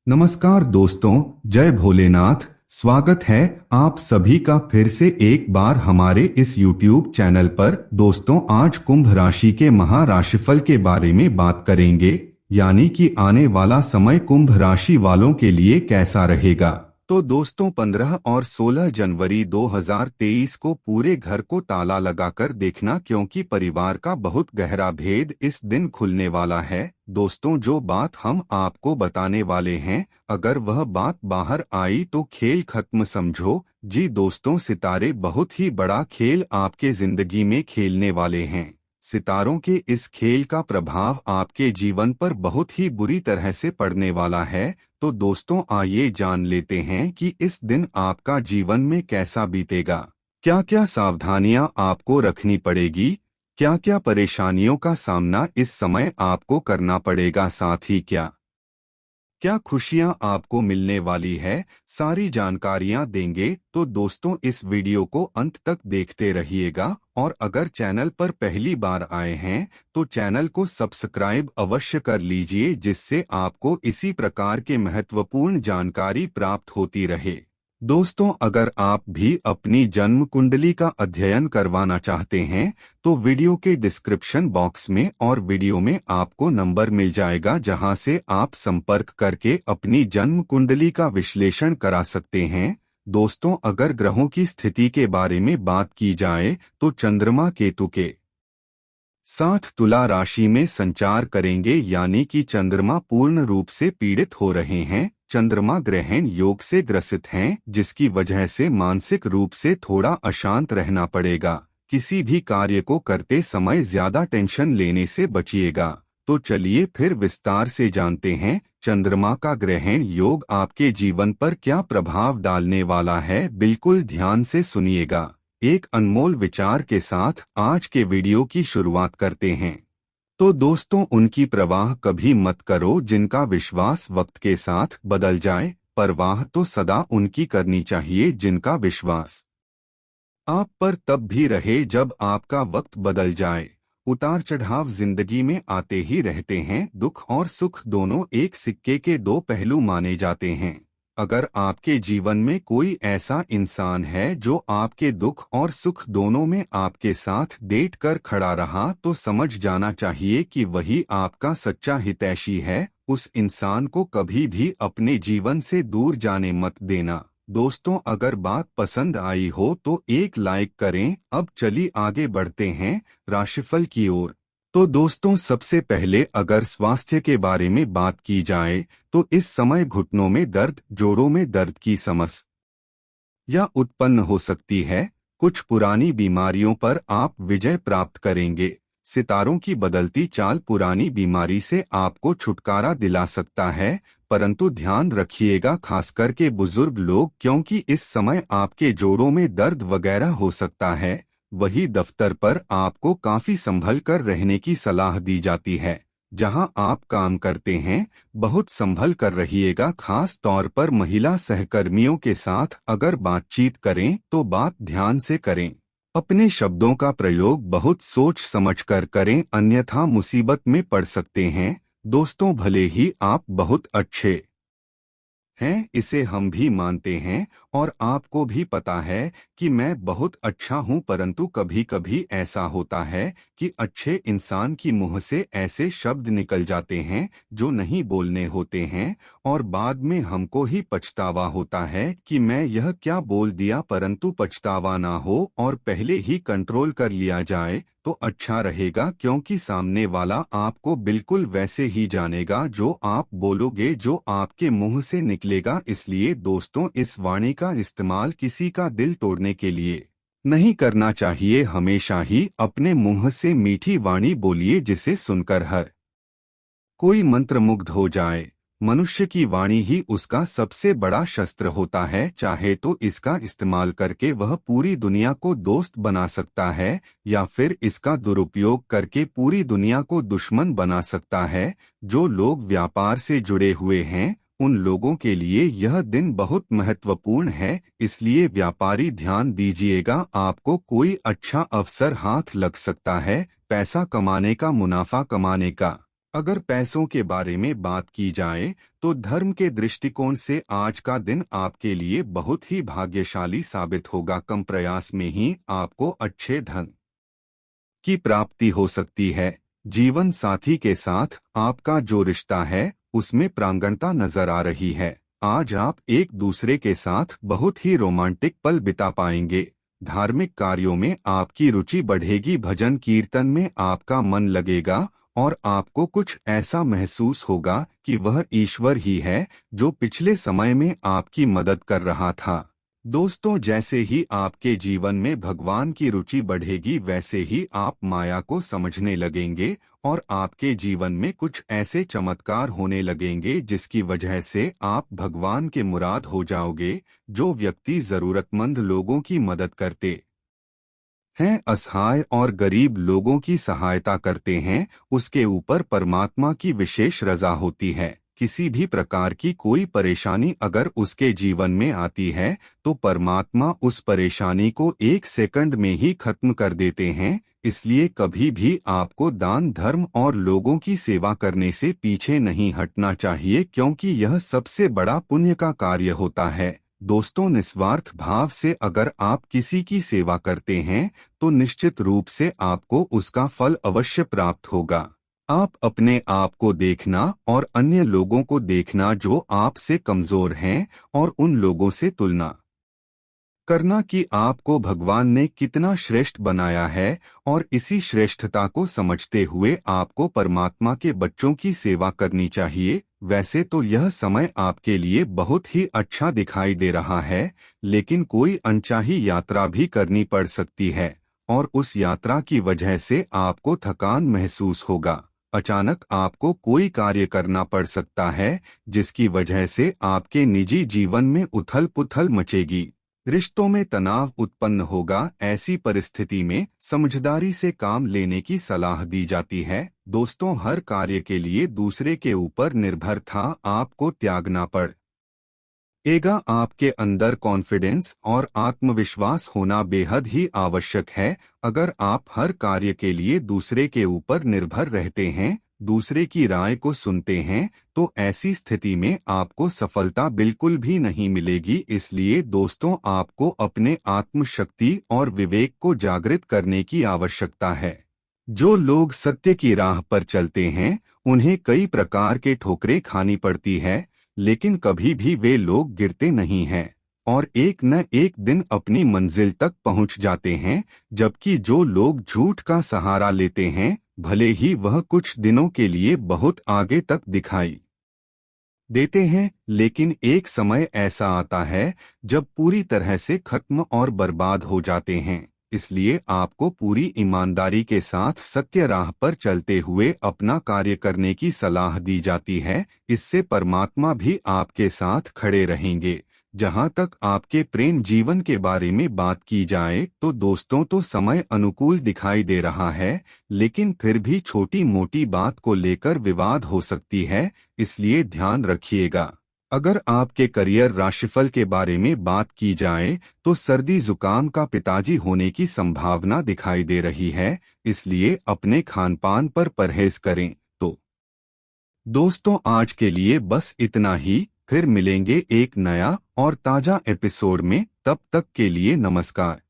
नमस्कार दोस्तों, जय भोलेनाथ। स्वागत है आप सभी का फिर से एक बार हमारे इस YouTube चैनल पर। दोस्तों, आज कुंभ राशि के महाराशिफल के बारे में बात करेंगे, यानी कि आने वाला समय कुंभ राशि वालों के लिए कैसा रहेगा। तो दोस्तों, 15 और 16 जनवरी 2023 को पूरे घर को ताला लगाकर देखना, क्योंकि परिवार का बहुत गहरा भेद इस दिन खुलने वाला है। दोस्तों, जो बात हम आपको बताने वाले हैं, अगर वह बात बाहर आई तो खेल खत्म समझो। जी दोस्तों, सितारे बहुत ही बड़ा खेल आपके जिंदगी में खेलने वाले हैं। सितारों के इस खेल का प्रभाव आपके जीवन पर बहुत ही बुरी तरह से पड़ने वाला है। तो दोस्तों, आइए जान लेते हैं कि इस दिन आपका जीवन में कैसा बीतेगा। क्या क्या सावधानियां आपको रखनी पड़ेगी, क्या क्या परेशानियों का सामना इस समय आपको करना पड़ेगा, साथ ही क्या क्या खुशियां आपको मिलने वाली है, सारी जानकारियां देंगे। तो दोस्तों, इस वीडियो को अंत तक देखते रहिएगा, और अगर चैनल पर पहली बार आए हैं तो चैनल को सब्सक्राइब अवश्य कर लीजिए, जिससे आपको इसी प्रकार के महत्वपूर्ण जानकारी प्राप्त होती रहे। दोस्तों, अगर आप भी अपनी जन्म कुंडली का अध्ययन करवाना चाहते हैं तो वीडियो के डिस्क्रिप्शन बॉक्स में और वीडियो में आपको नंबर मिल जाएगा, जहां से आप संपर्क करके अपनी जन्म कुंडली का विश्लेषण करा सकते हैं। दोस्तों, अगर ग्रहों की स्थिति के बारे में बात की जाए तो चंद्रमा केतु के साथ तुला राशि में संचार करेंगे, यानी कि चंद्रमा पूर्ण रूप से पीड़ित हो रहे हैं। चंद्रमा ग्रहण योग से ग्रसित हैं, जिसकी वजह से मानसिक रूप से थोड़ा अशांत रहना पड़ेगा। किसी भी कार्य को करते समय ज्यादा टेंशन लेने से बचिएगा। तो चलिए फिर विस्तार से जानते हैं, चंद्रमा का ग्रहण योग आपके जीवन पर क्या प्रभाव डालने वाला है। बिल्कुल ध्यान से सुनिएगा। एक अनमोल विचार के साथ आज के वीडियो की शुरुआत करते हैं। तो दोस्तों, उनकी परवाह कभी मत करो जिनका विश्वास वक्त के साथ बदल जाए। परवाह तो सदा उनकी करनी चाहिए जिनका विश्वास आप पर तब भी रहे जब आपका वक्त बदल जाए। उतार चढ़ाव जिंदगी में आते ही रहते हैं। दुख और सुख दोनों एक सिक्के के दो पहलू माने जाते हैं। अगर आपके जीवन में कोई ऐसा इंसान है जो आपके दुख और सुख दोनों में आपके साथ डेट कर खड़ा रहा, तो समझ जाना चाहिए कि वही आपका सच्चा हितैषी है। उस इंसान को कभी भी अपने जीवन से दूर जाने मत देना। दोस्तों, अगर बात पसंद आई हो तो एक लाइक करें। अब चलिए आगे बढ़ते हैं राशिफल की ओर। तो दोस्तों, सबसे पहले अगर स्वास्थ्य के बारे में बात की जाए तो इस समय घुटनों में दर्द, जोड़ों में दर्द की समस्या उत्पन्न हो सकती है। कुछ पुरानी बीमारियों पर आप विजय प्राप्त करेंगे। सितारों की बदलती चाल पुरानी बीमारी से आपको छुटकारा दिला सकता है, परंतु ध्यान रखिएगा, खासकर के बुजुर्ग लोग, क्योंकि इस समय आपके जोड़ों में दर्द वगैरह हो सकता है। वही दफ्तर पर आपको काफी संभल कर रहने की सलाह दी जाती है। जहां आप काम करते हैं, बहुत संभल कर रहिएगा। खास तौर पर महिला सहकर्मियों के साथ अगर बातचीत करें तो बात ध्यान से करें। अपने शब्दों का प्रयोग बहुत सोच समझ कर करें, अन्यथा मुसीबत में पड़ सकते हैं। दोस्तों, भले ही आप बहुत अच्छे हैं, इसे हम भी मानते हैं, और आपको भी पता है कि मैं बहुत अच्छा हूं, परंतु कभी कभी ऐसा होता है कि अच्छे इंसान की मुंह से ऐसे शब्द निकल जाते हैं जो नहीं बोलने होते हैं, और बाद में हमको ही पछतावा होता है कि मैं यह क्या बोल दिया। परंतु पछतावा ना हो और पहले ही कंट्रोल कर लिया जाए तो अच्छा रहेगा, क्योंकि सामने वाला आपको बिल्कुल वैसे ही जानेगा जो आप बोलोगे, जो आपके मुंह से निकलेगा। इसलिए दोस्तों, इस वाणी का इस्तेमाल किसी का दिल तोड़ने के लिए नहीं करना चाहिए। हमेशा ही अपने मुंह से मीठी वाणी बोलिए, जिसे सुनकर हर कोई मंत्रमुग्ध हो जाए। मनुष्य की वाणी ही उसका सबसे बड़ा शस्त्र होता है। चाहे तो इसका इस्तेमाल करके वह पूरी दुनिया को दोस्त बना सकता है, या फिर इसका दुरुपयोग करके पूरी दुनिया को दुश्मन बना सकता है। जो लोग व्यापार से जुड़े हुए हैं, उन लोगों के लिए यह दिन बहुत महत्वपूर्ण है। इसलिए व्यापारी ध्यान दीजिएगा, आपको कोई अच्छा अवसर हाथ लग सकता है, पैसा कमाने का, मुनाफा कमाने का। अगर पैसों के बारे में बात की जाए तो धर्म के दृष्टिकोण से आज का दिन आपके लिए बहुत ही भाग्यशाली साबित होगा। कम प्रयास में ही आपको अच्छे धन की प्राप्ति हो सकती है। जीवन साथी के साथ आपका जो रिश्ता है उसमें प्रांगणता नजर आ रही है। आज आप एक दूसरे के साथ बहुत ही रोमांटिक पल बिता पाएंगे। धार्मिक कार्यों में आपकी रुचि बढ़ेगी। भजन कीर्तन में आपका मन लगेगा और आपको कुछ ऐसा महसूस होगा कि वह ईश्वर ही है जो पिछले समय में आपकी मदद कर रहा था। दोस्तों, जैसे ही आपके जीवन में भगवान की रुचि बढ़ेगी वैसे ही आप माया को समझने लगेंगे और आपके जीवन में कुछ ऐसे चमत्कार होने लगेंगे जिसकी वजह से आप भगवान के मुराद हो जाओगे। जो व्यक्ति जरूरतमंद लोगों की मदद करते हैं, असहाय और गरीब लोगों की सहायता करते हैं, उसके ऊपर परमात्मा की विशेष रजा होती है। किसी भी प्रकार की कोई परेशानी अगर उसके जीवन में आती है तो परमात्मा उस परेशानी को एक सेकंड में ही खत्म कर देते हैं। इसलिए कभी भी आपको दान धर्म और लोगों की सेवा करने से पीछे नहीं हटना चाहिए, क्योंकि यह सबसे बड़ा पुण्य का कार्य होता है। दोस्तों, निस्वार्थ भाव से अगर आप किसी की सेवा करते हैं तो निश्चित रूप से आपको उसका फल अवश्य प्राप्त होगा। आप अपने आप को देखना और अन्य लोगों को देखना जो आपसे कमजोर हैं और उन लोगों से तुलना करना कि आपको भगवान ने कितना श्रेष्ठ बनाया है, और इसी श्रेष्ठता को समझते हुए आपको परमात्मा के बच्चों की सेवा करनी चाहिए। वैसे तो यह समय आपके लिए बहुत ही अच्छा दिखाई दे रहा है, लेकिन कोई अनचाही यात्रा भी करनी पड़ सकती है और उस यात्रा की वजह से आपको थकान महसूस होगा। अचानक आपको कोई कार्य करना पड़ सकता है जिसकी वजह से आपके निजी जीवन में उथल पुथल मचेगी। रिश्तों में तनाव उत्पन्न होगा। ऐसी परिस्थिति में समझदारी से काम लेने की सलाह दी जाती है। दोस्तों, हर कार्य के लिए दूसरे के ऊपर निर्भरता आपको त्यागना पड़ेगा। आपके अंदर कॉन्फिडेंस और आत्मविश्वास होना बेहद ही आवश्यक है। अगर आप हर कार्य के लिए दूसरे के ऊपर निर्भर रहते हैं, दूसरे की राय को सुनते हैं, तो ऐसी स्थिति में आपको सफलता बिल्कुल भी नहीं मिलेगी। इसलिए दोस्तों, आपको अपने आत्मशक्ति और विवेक को जागृत करने की आवश्यकता है। जो लोग सत्य की राह पर चलते हैं उन्हें कई प्रकार के ठोकरें खानी पड़ती है, लेकिन कभी भी वे लोग गिरते नहीं हैं और एक न एक दिन अपनी मंजिल तक पहुंच जाते हैं। जबकि जो लोग झूठ का सहारा लेते हैं, भले ही वह कुछ दिनों के लिए बहुत आगे तक दिखाई देते हैं, लेकिन एक समय ऐसा आता है जब पूरी तरह से खत्म और बर्बाद हो जाते हैं। इसलिए आपको पूरी ईमानदारी के साथ सत्य राह पर चलते हुए अपना कार्य करने की सलाह दी जाती है। इससे परमात्मा भी आपके साथ खड़े रहेंगे। जहां तक आपके प्रेम जीवन के बारे में बात की जाए तो दोस्तों, तो समय अनुकूल दिखाई दे रहा है, लेकिन फिर भी छोटी मोटी बात को लेकर विवाद हो सकती है, इसलिए ध्यान रखिएगा। अगर आपके करियर राशिफल के बारे में बात की जाए तो सर्दी जुकाम का पिताजी होने की संभावना दिखाई दे रही है, इसलिए अपने खान पान पर परहेज करें। तो दोस्तों, आज के लिए बस इतना ही। फिर मिलेंगे एक नया और ताजा एपिसोड में। तब तक के लिए नमस्कार।